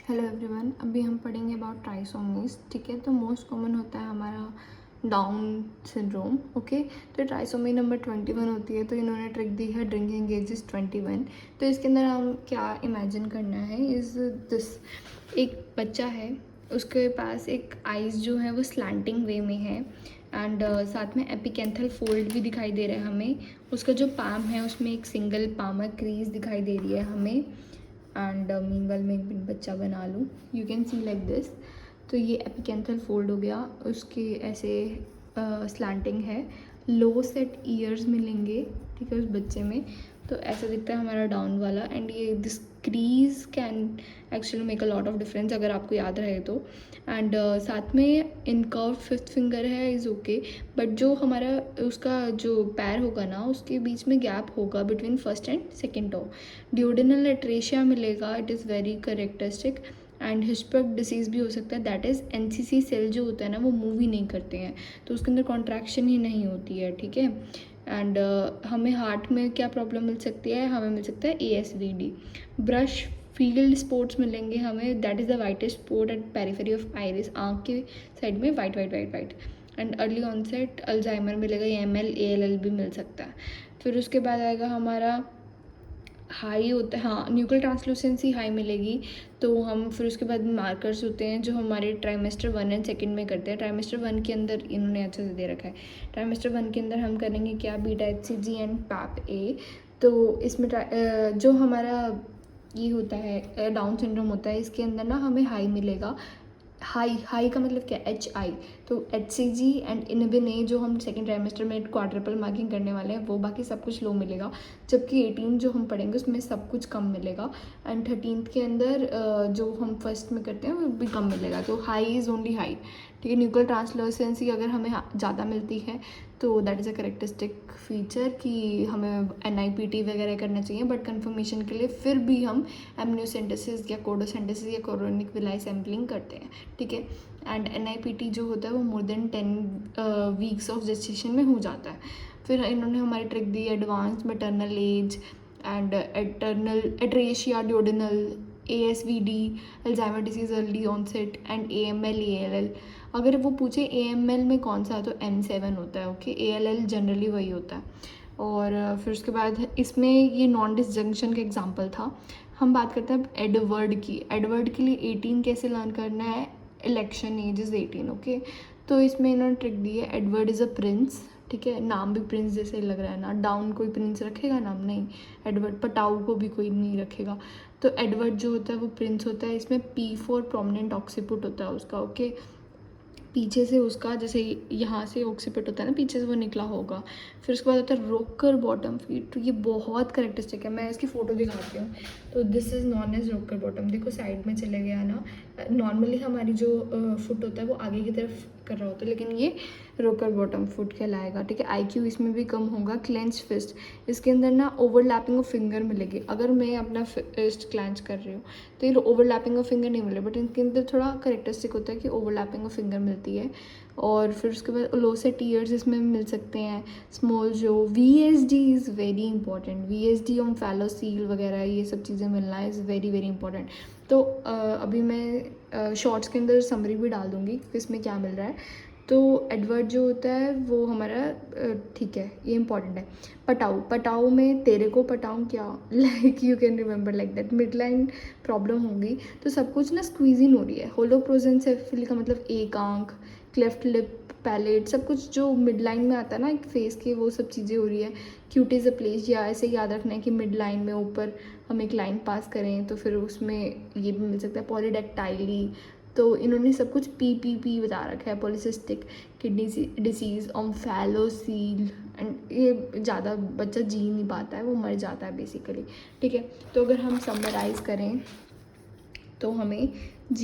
Hello everyone, अभी हम पढ़ेंगे अबाउट ट्राइसोमीज। ठीक है, तो मोस्ट कॉमन होता है हमारा डाउन सिंड्रोम। ओके, तो ट्राइसोमी नंबर 21 होती है। तो इन्होंने ट्रिक दी है ड्रिंकिंग एज इज 21। तो इसके अंदर हम क्या इमेजिन करना है इज़ दिस, एक बच्चा है, उसके पास एक आइज़ जो है वो स्लैंटिंग वे में है एंड साथ में एपिकेंथल फोल्ड भी दिखाई दे रहा है हमें। उसका जो पाम है उसमें एक सिंगल पामर क्रीज दिखाई दे रही है हमें। एंड मीनवाइल मैं एक बच्चा बना लूँ, you can see like this. तो ये एपिकेंथल फोल्ड हो गया, उसके ऐसे स्लैंटिंग है, लो सेट ईयर्स मिलेंगे। ठीक है, उस बच्चे में तो ऐसा दिखता है हमारा डाउन वाला। एंड ये this crease can actually make a lot of difference अगर आपको याद रहे तो। एंड साथ में इनकर्व फिफ्थ फिंगर है इज़ ओके, बट जो हमारा उसका जो पैर होगा ना उसके बीच में गैप होगा between first and second toe. Duodenal atresia मिलेगा, it is very characteristic. And Hirschsprung disease भी हो सकता है, दैट इज़ एनसीसी सेल जो होता है ना वो मूव ही नहीं करते हैं, तो उसके अंदर कॉन्ट्रैक्शन ही नहीं होती है। ठीक है, एंड हमें हार्ट में क्या प्रॉब्लम मिल सकती है, हमें मिल सकता है ASVD। ब्रश फील्ड स्पॉट्स मिलेंगे हमें, that is the whitest spot at periphery of iris, आँख के साइड में white white white white. And early onset Alzheimer मिलेगा, ML ALL भी मिल सकता है। फिर उसके बाद आएगा हमारा हाई होता है, हाँ न्यूक्लियर ट्रांसलूसेंसी हाई मिलेगी। तो हम फिर उसके बाद मार्कर्स होते हैं जो हमारे ट्राइमेस्टर 1 एंड 2 में करते हैं। ट्राइमेस्टर 1 के अंदर इन्होंने अच्छे से दे रखा है, ट्राइमेस्टर 1 के अंदर हम करेंगे क्या, बीटा HCG एंड PAP-A। तो इसमें जो हमारा ये होता है डाउन सिंड्रोम होता है, इसके अंदर ना हमें हाई मिलेगा। हाई का मतलब क्या, HI। तो HCG एंड इनबिन ए जो हम सेकेंड ट्राइमेस्टर में क्वाड्रपल मार्किंग करने वाले हैं वो, बाकी सब कुछ लो मिलेगा। जबकि 18 जो हम पढ़ेंगे उसमें सब कुछ कम मिलेगा। एंड 13th के अंदर जो हम फर्स्ट में करते हैं वो भी कम मिलेगा। तो हाई इज़ ओनली हाई। ठीक है, न्यूक्लियर ट्रांसलूसेंसी अगर हमें ज़्यादा मिलती है तो that is a characteristic feature कि हमें NIPT वगैरह करना चाहिए। बट कन्फर्मेशन के लिए फिर भी हम एमनियोसेंटेसिस या कोडोसेंटेसिस या कोरोनिक विलाई सैम्पलिंग करते हैं। ठीक है, एंड NIPT जो होता है वो more than 10 weeks of gestation में हो जाता है। फिर इन्होंने हमारी ट्रिक दी advance maternal age and eternal atresia duodenal, ASVD, Alzheimer disease early onset and AML ALL। अगर वो पूछे AML में कौन सा है तो M7 होता है। ओके, ALL जनरली वही होता है। और फिर उसके बाद इसमें ये नॉन डिसजंक्शन का एग्जाम्पल था। हम बात करते हैं अब एडवर्ड की। एडवर्ड के लिए 18 कैसे लर्न करना है, इलेक्शन एज इज़ 18। ओके, तो इसमें इन्होंने ट्रिक दी है, एडवर्ड इज़ अ प्रिंस। ठीक है, नाम भी प्रिंस जैसे लग रहा है ना, डाउन कोई प्रिंस रखेगा नाम, नहीं। एडवर्ड पटाऊ को भी कोई नहीं रखेगा। तो एडवर्ड जो होता है वो प्रिंस होता है। इसमें P4 प्रोमिनेंट ऑक्सीपुट होता है उसका। ओके, पीछे से उसका जैसे यहाँ से ऑक्सीपिट होता है ना, पीछे से वो निकला होगा। फिर उसके बाद होता है रोकर बॉटम फीट। तो ये बहुत करेक्टरिस्टिक है, मैं इसकी फ़ोटो दिखाती हूँ। तो this is known as rocker bottom, देखो साइड में चले गया ना। नॉर्मली हमारी जो फुट होता है वो आगे की तरफ कर रहा होता है, लेकिन ये रोकर बॉटम फुट कहलाएगा। ठीक है, IQ इसमें भी कम होगा। क्लेंच फिस्ट, इसके अंदर ना ओवरलैपिंग ऑफ फिंगर मिलेगी। अगर मैं अपना फिस्ट क्लेंच कर रही हूँ तो ये ओवरलैपिंग ऑफ फिंगर नहीं मिले, बट इनके अंदर थोड़ा करेक्टरिस्टिक होता है कि ओवरलैपिंग ऑफ फिंगर मिलती है। और फिर उसके बाद लो से टीयर्स इसमें मिल सकते हैं। स्मॉल जो VSD is very important, VSD omphalocele वगैरह ये सब चीज़ें मिलना इज़ वेरी वेरी इंपॉर्टेंट। तो अभी मैं शॉर्ट्स के अंदर समरी भी डाल दूँगी कि इसमें क्या मिल रहा है। तो एडवर्ड जो होता है वो हमारा ठीक है, ये इंपॉर्टेंट है। पटाऊ में तेरे को पटाऊँ क्या, like you can remember like that. Mid line problem होगी तो सब कुछ ना स्क्वीजिंग हो रही है। होलोप्रोजेंसेफली का मतलब एक आंख, क्लेफ्ट लिप, पैलेट, सब कुछ जो मिड लाइन में आता है ना एक फेस के, वो सब चीज़ें हो रही है। क्यूट इज़ अ प्लेस, या ऐसे याद रखना है कि मिड लाइन में ऊपर हम एक लाइन पास करें तो फिर उसमें ये भी मिल सकता है। पॉलीडेक्टाइली, तो इन्होंने सब कुछ PPP बता रखा है। Polycystic kidney disease, omphalocele. And ये ज़्यादा बच्चा जी नहीं पाता है, वो मर जाता है बेसिकली। ठीक है, तो अगर हम समराइज़ करें तो हमें